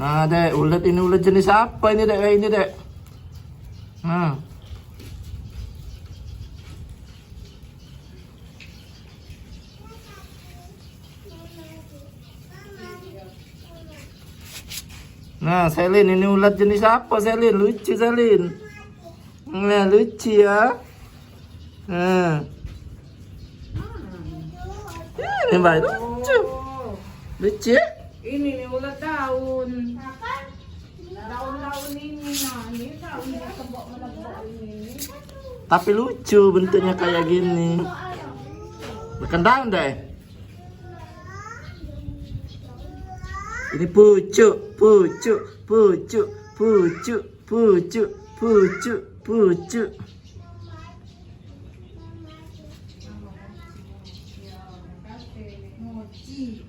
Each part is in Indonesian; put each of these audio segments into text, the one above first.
Nah, Dek, ulet ini ulet jenis apa ini, Dek? Kayak ini, Dek. Nah. Nah, Selin, ini ulat jenis apa, Selin? Lucu, Selin. Nah, lucu ya. Nah. Ini baik, lucu. Lucu ya? Ini nih ulat daun. Daun-daun ini, nah ini daun yang kebok-melebok ini. Tapi lucu bentuknya kayak gini. Bukan daun deh. Ini pucuk, pucuk, pucuk, pucuk, pucuk, pucuk, pucuk. Mochi.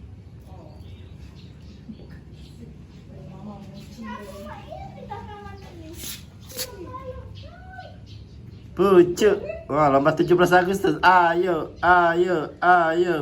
Pucuk. Wah, lomba 17 Agustus. Ayo, ayo, ayo.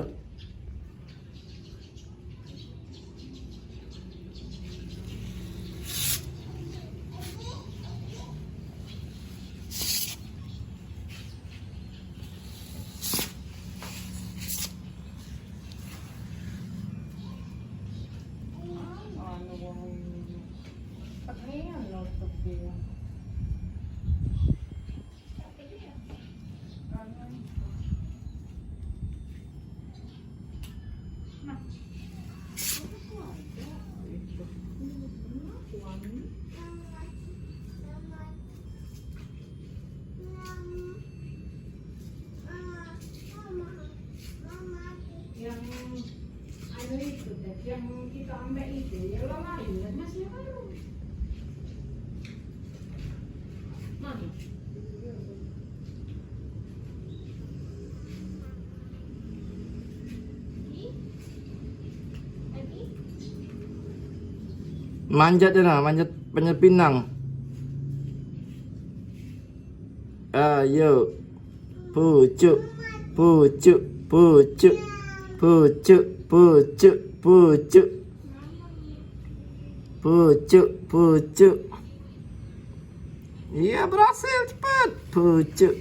Pakaian loh untuk dia. Yang ada itu deh, yang kita ambil itu, yang lain masih ada. Mana? Manjat ya, nah, manjat panjat pinang. Ayo. Pucuk, pucuk, pucuk, pucuk, pucuk, pucuk. Pucuk, pucuk. Iya, berhasil, cepat. Pucuk.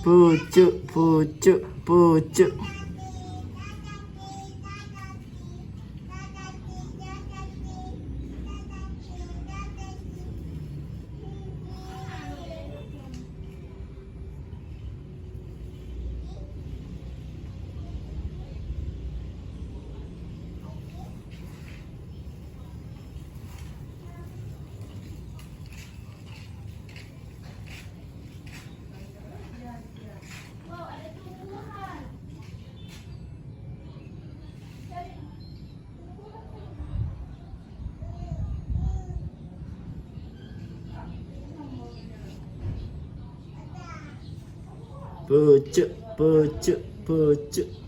Pucuk, pucuk, pucuk. Pucuk, pucuk, pucuk.